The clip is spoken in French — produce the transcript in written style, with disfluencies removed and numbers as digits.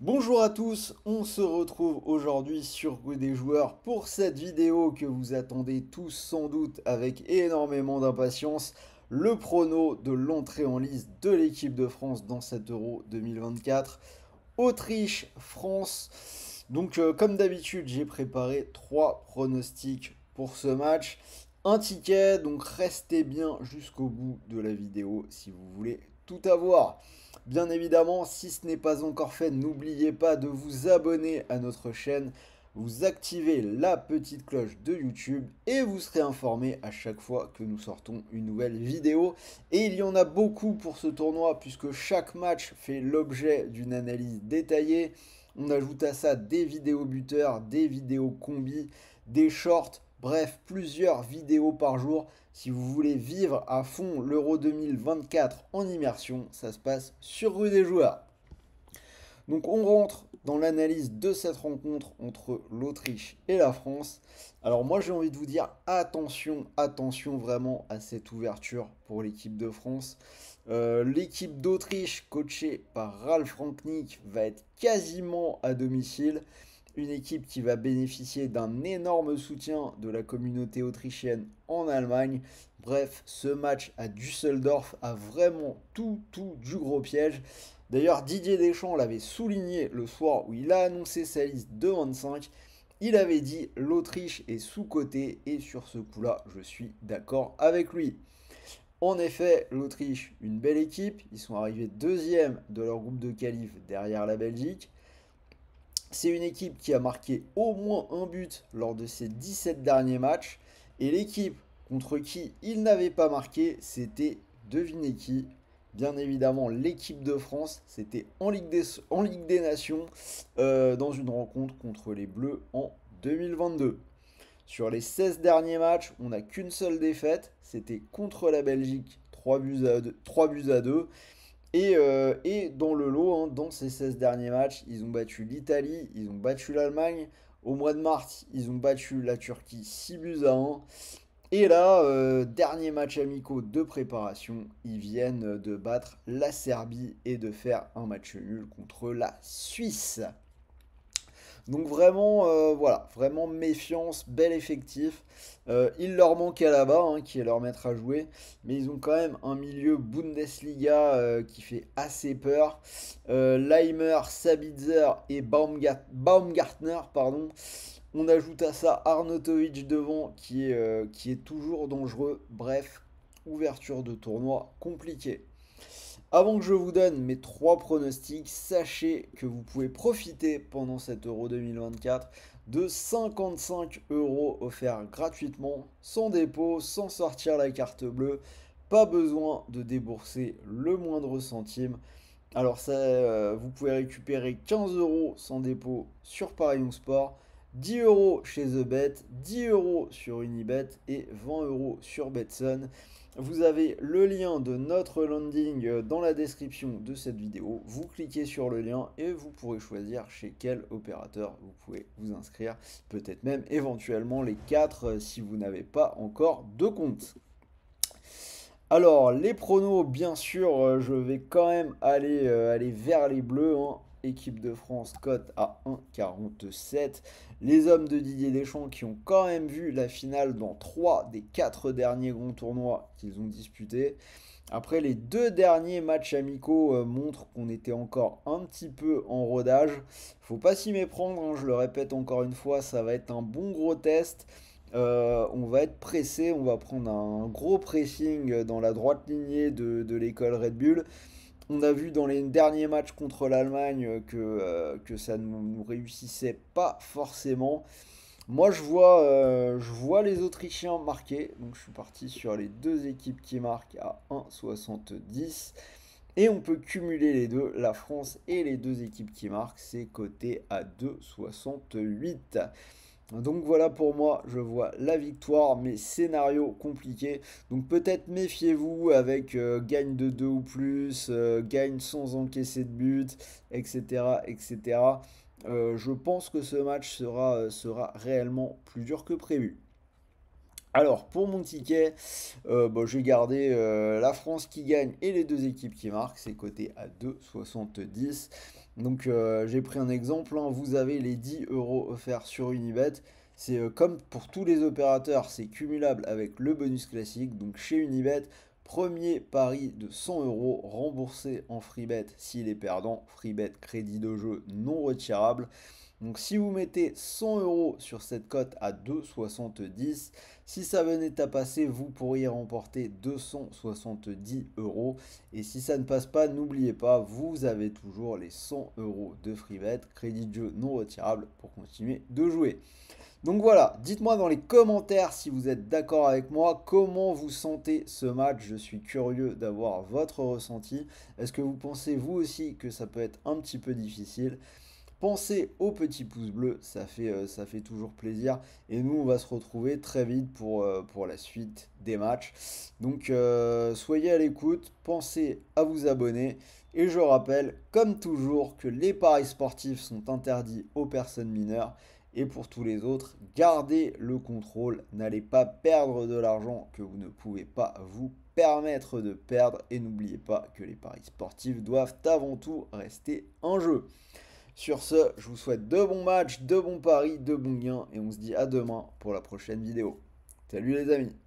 Bonjour à tous, on se retrouve aujourd'hui sur Rue des Joueurs pour cette vidéo que vous attendez tous sans doute avec énormément d'impatience, le prono de l'entrée en lice de l'équipe de France dans cet Euro 2024, Autriche-France. Donc comme d'habitude j'ai préparé trois pronostics pour ce match, un ticket, donc restez bien jusqu'au bout de la vidéo si vous voulez tout avoir. Bien évidemment, si ce n'est pas encore fait, n'oubliez pas de vous abonner à notre chaîne, vous activez la petite cloche de YouTube et vous serez informé à chaque fois que nous sortons une nouvelle vidéo. Et il y en a beaucoup pour ce tournoi puisque chaque match fait l'objet d'une analyse détaillée. On ajoute à ça des vidéos buteurs, des vidéos combis, des shorts, bref, plusieurs vidéos par jour. Si vous voulez vivre à fond l'Euro 2024 en immersion, ça se passe sur Rue des Joueurs. Donc on rentre dans l'analyse de cette rencontre entre l'Autriche et la France. Alors moi j'ai envie de vous dire attention, attention vraiment à cette ouverture pour l'équipe de France. L'équipe d'Autriche coachée par Ralf Rangnick va être quasiment à domicile. Une équipe qui va bénéficier d'un énorme soutien de la communauté autrichienne en Allemagne. Bref, ce match à Düsseldorf a vraiment tout du gros piège. D'ailleurs, Didier Deschamps l'avait souligné le soir où il a annoncé sa liste de 25. Il avait dit l'Autriche est sous-cotée et sur ce coup-là, je suis d'accord avec lui. En effet, l'Autriche, une belle équipe. Ils sont arrivés deuxième de leur groupe de qualif derrière la Belgique. C'est une équipe qui a marqué au moins un but lors de ses 17 derniers matchs. Et l'équipe contre qui il n'avait pas marqué, c'était, devinez qui? Bien évidemment, l'équipe de France. C'était en Ligue des Nations dans une rencontre contre les Bleus en 2022. Sur les 16 derniers matchs, on n'a qu'une seule défaite. C'était contre la Belgique, 3 buts à 2. Et dans le lot, hein, dans ces 16 derniers matchs, ils ont battu l'Italie, ils ont battu l'Allemagne. Au mois de mars, ils ont battu la Turquie 6 buts à 1. Et là, dernier match amicaux de préparation, ils viennent de battre la Serbie et de faire un match nul contre la Suisse. Donc vraiment, voilà, vraiment méfiance, bel effectif. Il leur manque Alaba, hein, qui est leur maître à jouer, mais ils ont quand même un milieu Bundesliga qui fait assez peur. Leimer, Sabitzer et Baumgartner, pardon. On ajoute à ça Arnautovic devant, qui est toujours dangereux. Bref, ouverture de tournoi compliquée. Avant que je vous donne mes trois pronostics, sachez que vous pouvez profiter pendant cet Euro 2024 de 55 euros offerts gratuitement, sans dépôt, sans sortir la carte bleue. Pas besoin de débourser le moindre centime. Alors ça, vous pouvez récupérer 15 euros sans dépôt sur Parion Sport, 10 euros chez TheBet, 10 euros sur Unibet et 20 euros sur Betson. Vous avez le lien de notre landing dans la description de cette vidéo. Vous cliquez sur le lien et vous pourrez choisir chez quel opérateur vous pouvez vous inscrire. Peut-être même éventuellement les 4 si vous n'avez pas encore de compte. Alors, les pronos, bien sûr, je vais quand même aller vers les Bleus, hein. Équipe de France cote à 1,47. Les hommes de Didier Deschamps qui ont quand même vu la finale dans 3 des 4 derniers grands tournois qu'ils ont disputés. Après, les deux derniers matchs amicaux montrent qu'on était encore un petit peu en rodage. Faut pas s'y méprendre, hein, je le répète encore une fois, ça va être un bon gros test. On va être pressé, on va prendre un gros pressing dans la droite lignée de l'école Red Bull. On a vu dans les derniers matchs contre l'Allemagne que ça ne nous réussissait pas forcément. Moi, je vois les Autrichiens marquer. Donc, je suis parti sur les deux équipes qui marquent à 1,70. Et on peut cumuler les deux, la France et les deux équipes qui marquent. C'est coté à 2,68. Donc voilà pour moi, je vois la victoire, mais scénario compliqué. Donc peut-être méfiez-vous avec gagne de 2 ou plus, gagne sans encaisser de but, etc. etc. Je pense que ce match sera réellement plus dur que prévu. Alors pour mon ticket, bah, j'ai gardé la France qui gagne et les deux équipes qui marquent, c'est coté à 2,70. Donc j'ai pris un exemple, hein, vous avez les 10 euros offerts sur Unibet. C'est comme pour tous les opérateurs, c'est cumulable avec le bonus classique. Donc chez Unibet, premier pari de 100 euros remboursé en freebet s'il est perdant. Freebet, crédit de jeu non retirable. Donc si vous mettez 100 euros sur cette cote à 2,70, si ça venait à passer, vous pourriez remporter 270 euros. Et si ça ne passe pas, n'oubliez pas, vous avez toujours les 100 euros de freebet, crédit de jeu non retirable pour continuer de jouer. Donc voilà, dites-moi dans les commentaires si vous êtes d'accord avec moi, comment vous sentez ce match. Je suis curieux d'avoir votre ressenti. Est-ce que vous pensez vous aussi que ça peut être un petit peu difficile? Pensez au petit pouce bleu, ça fait toujours plaisir. Et nous, on va se retrouver très vite pour la suite des matchs. Donc, soyez à l'écoute, pensez à vous abonner. Et je rappelle, comme toujours, que les paris sportifs sont interdits aux personnes mineures. Et pour tous les autres, gardez le contrôle. N'allez pas perdre de l'argent que vous ne pouvez pas vous permettre de perdre. Et n'oubliez pas que les paris sportifs doivent avant tout rester un jeu. Sur ce, je vous souhaite de bons matchs, de bons paris, de bons gains et on se dit à demain pour la prochaine vidéo. Salut les amis!